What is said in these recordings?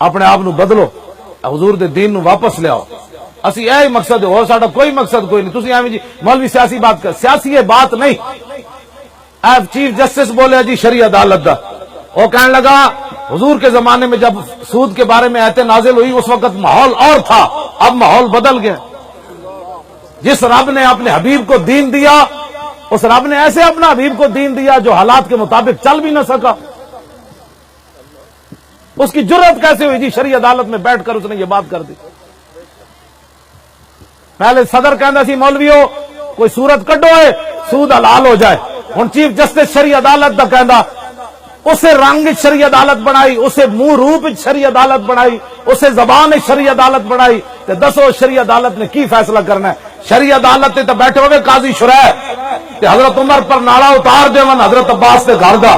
اپنے آپ نو بدلو، حضور دے دین نو واپس لے آؤ. اسی یہی مقصد ہے، اور ساڈا کوئی مقصد کوئی نہیں. تسی ایویں جی مولوی سیاسی بات کر، سیاسی یہ بات نہیں. چیف جسٹس بولے جی شرعی عدالت دا، وہ کہنے لگا حضور کے زمانے میں جب سود کے بارے میں آیتیں نازل ہوئی اس وقت ماحول اور تھا، اب ماحول بدل گیا. جس رب نے اپنے حبیب کو دین دیا، اس رب نے ایسے اپنا حبیب کو دین دیا جو حالات کے مطابق چل بھی نہ سکا. اس کی جرت کیسے ہوئی جی شرعی عدالت میں بیٹھ کر اس نے یہ بات کر دی. پہلے صدر کہندا سی مولویو کوئی صورت کڈو ہے سود حلال ہو جائے، ہن چیف جسٹس شرعی عدالت دا کہندا اسے رنگ شرعی عدالت بنائی، اسے منہ روپ شرعی عدالت بنائی، اسے زبان شرعی عدالت بنائی. تے دسو شرعی عدالت نے کی فیصلہ کرنا ہے؟ شرعی عدالت تے بیٹھے ہوئے قاضی شرح تے حضرت عمر پر نالا اتار دیون حضرت عباس دے گھر دا.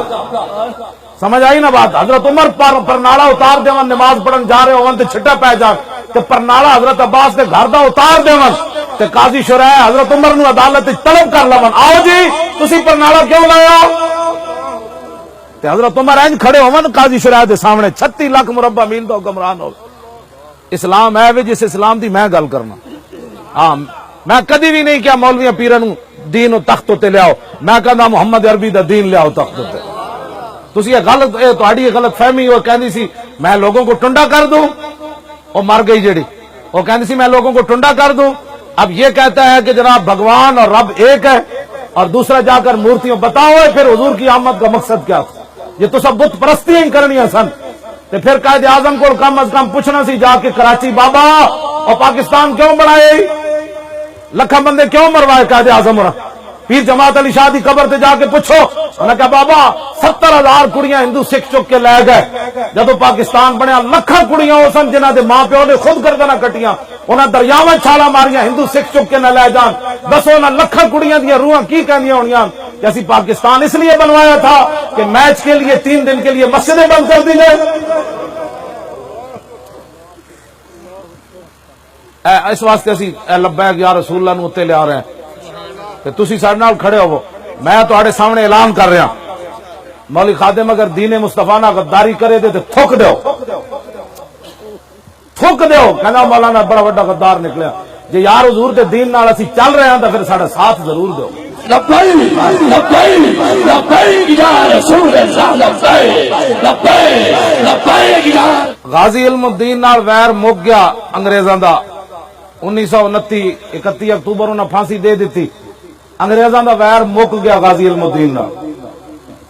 سمجھ آئی نا بات؟ حضرت عمر پر نالا اتار دیون نماز پڑھن جا رہے ہون تے چھٹا پے جان تے پر نالا حضرت عباس دے گھر دا اتار دیون تے قاضی شرح حضرت عمر نو عدالت طلب کر لون، آؤ جی تسی پر نالا کیوں لایا؟ تے حضرت عمر اینج کھڑے ہون قاضی شرح دے سامنے 36 لاکھ مربع میل دا حکمران ہو. اسلام ہے جس اسلام دی میں گل کرنا. ہاں میں کدی بھی نہیں کیا مولویاں پیراں نو دین و تخت تے لیاؤ، میں کہندا محمد عربی دا دین لیاؤ تخت تے. تسی یہ غلط تہاڈی غلط فہمی وہ کہندی سی میں لوگوں کو ٹنڈا کر دوں، وہ مر گئی جڑی، وہ کہندی سی میں لوگوں کو ٹنڈا کر دوں. اب یہ کہتا ہے کہ جناب بھگوان اور رب ایک ہے، اور دوسرا جا کر مورتیوں بتاؤ پھر حضور کی آمد کا مقصد کیا تھا؟ یہ تو سب بت پرستی ہی کرنی سن. تے پھر قائد اعظم کو کم از کم پوچھنا سی جا کے کراچی بابا اور پاکستان کیوں بنائے، لکھاں بندے کیوں مروائے قائد اعظم اور پیر جماعت علی شاہ دی قبر تے جا کے پوچھو. انہوں نے کہا بابا 70,000 کڑیاں ہندو سکھ چک کے لے گئے، جدو پاکستان بنیا لکھاں کڑیاں ہو سن جنہاں دے ماں پیو نے خود گردناں کٹیاں، انہاں دریاواں چھالاں ماریاں ہندو سکھ چک کے نہ لے جان. دسو نہ لکھاں کڑیاں دیاں روحاں کی کہندیاں ہونیاں کہ اسی پاکستان اس لیے بنوایا تھا کہ میچ کے لیے 3 دن کے لیے مسجدیں بند کر دی جائے. اس واسطے اسی لبیک یا رسول اللہ نو تے لے آ رہے ہیں کہ تسی ساڈے نال کھڑے ہوو. میں تہاڈے سامنے اعلان کر رہا مولوی خادم اگر دین مصطفیٰ نہ غداری کرے دے تے تھوک دیو، تھوک دیو. کہنا مولانا بڑا بڑا غدار نکلیا. جے یار حضور دے دین نال اسی چل رہے ہیں تو پھر ساڈا ساتھ ضرور دیو. لبیک لبیک لبیک یا رسول اللہ، لبیک لبیک لبیک یا. غازی علم الدین نال ویر مک گیا انگریزاں دا. 1929 اکتوبر انہاں پھانسی دے دیتی. انگریزاں دا ویر مک گیا غازی علم الدین نال.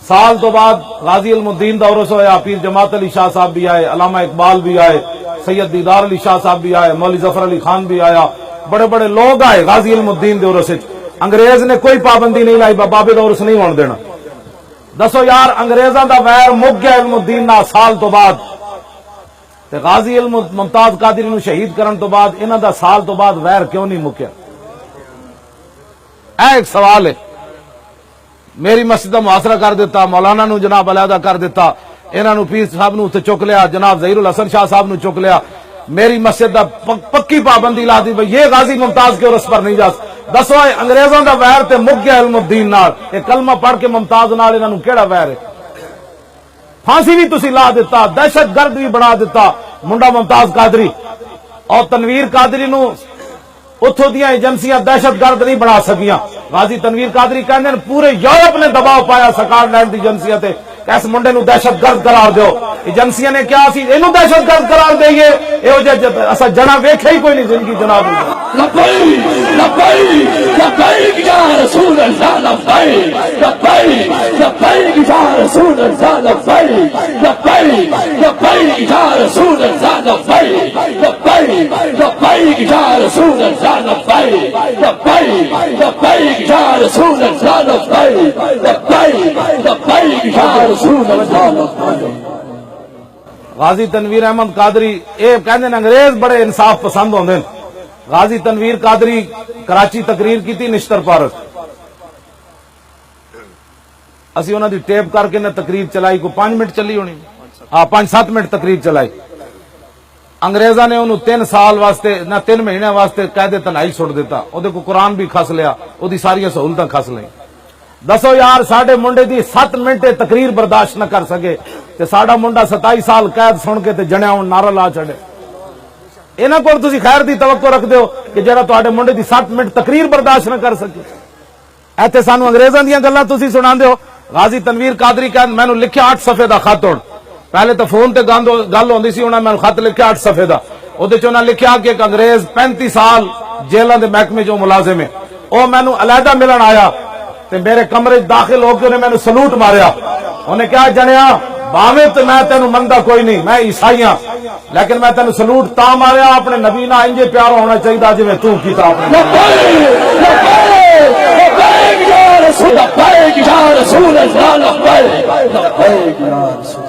سال تو بعد غازی علم الدین دا عرس ہویا. پیر جماعت علی شاہ صاحب بھی آئے، علامہ اقبال بھی آئے، سید دیدار علی شاہ صاحب بھی آئے، مولوی ظفر علی خان بھی آیا، بڑے بڑے لوگ آئے غازی علم الدین دے عرس وچ. انگریز نے کوئی پابندی نہیں لائی بابے دا عرس نہیں ہون دینا. دسو یار انگریزاں دا ویر مک گیا علم الدین نال سال تو بعد، تے غازی علم ممتاز قادری نو شہید کرن تو بعد انہاں دا سال تو بعد ویر کیوں نہیں مکیا؟ ایک سوال ہے. میری مسجد دا محاصرہ کر دیتا، مولانا نو جناب علیحدہ کر دیتا، انہاں نو پیر صاحب نو تے چک لیا، جناب ظہیر الحسن شاہ صاحب نو چک لیا، میری مسجد دا پکی پابندی لا دی بھئی یہ غازی ممتاز کے عرس پر نہیں جا. دسو انگریزاں دا ویر تے مک گیا علم الدین نال. یہ کلمہ پڑھ کے ممتاز نال انہاں نو کیڑا ویر ہے؟ پھانسی بھی تسی لا دیتا، دہشت گرد بھی بنا دیتا منڈا ممتاز قادری، اور تنویر قادری نو اتھوں دیاں ایجنسیاں دہشت گرد نہیں بنا سکیاں. غازی تنویر قادری کہندے نے پورے یورپ نے دباؤ پایا سکاٹ لینڈ دی ایجنسیاں تے کہ اس منڈے نو دہشت گرد قرار دیو. ایجنسیاں نے کیا اسی اینو دہشت گرد قرار دئیے؟ ایہو جہا اسا جنا ویکھیا ہی کوئی نہیں زندگی جناب. لبیک لبیک لبیک یا رسول اللہ، لبیک لبیک لبیک یا رسول اللہ، لبیک لبیک لبیک یا رسول اللہ، لبیک لبیک لبیک یا رسول اللہ، لبیک لبیک لبیک یا رسول اللہ، لبیک لبیک لبیک یا رسول اللہ. غازی تنویر احمد قادری اے کہندے نے انگریز بڑے انصاف پسند ہوندے. غازی تنویر قادری کراچی تقریر کی نشتر پارک، اسی انہاں دی ٹیپ کر کے نہ تقریر چلائی، کو 5 منٹ چلی ہونی، ہاں 5-7 منٹ تقریر چلائی. انگریزاں نے انہوں 3 سال واسطے نہ 3 مہینے واسطے قید تنہائی چھوڑ دیتا. او دے کو قرآن بھی کھس لیا، او دی ساری سہولتاں کھس لیں. دسو یار ساڈے منڈے دی 7 منٹ تقریر برداشت نہ کر سکے تے ساڈا منڈا 27 سال قید سن کے تے جنیا ہن نعرہ لا چڑے. انہاں کول تسی خیر دی توقع رکھدے ہو کہ جڑا تواڈے منڈے دی 7 منٹ تقریر برداشت نہ کر سکے. ایتھے سانو انگریزاں دیاں گلاں تسی سناندے ہو. غازی تنویر قادری کہن مینوں لکھیا 8 صفحے دا خط ہون. پہلے تو فون تے گل ہوندی سی, انہاں مینوں خط لکھیا 8 صفحے دا. اودے چ انہاں لکھیا کہ ایک انگریز 35 سال جیلاں دے محکمے جو ملازم ہے, او مینوں علیحدہ ملن آیا تے میرے کمرے داخل ہو کے انہیں مینوں سلوٹ ماریا. انہیں کہا جنیا باویں تے میں تینوں مندا کوئی نہیں, میں عیسائی ہاں, لیکن میں تینوں سلوٹ تا ماریا اپنے نبی نال انجے پیار ہونا چاہیے جویں تو کیتا اپنے. لبیک یا رسول اللہ, لبیک یا رسول اللہ, لبیک یا رسول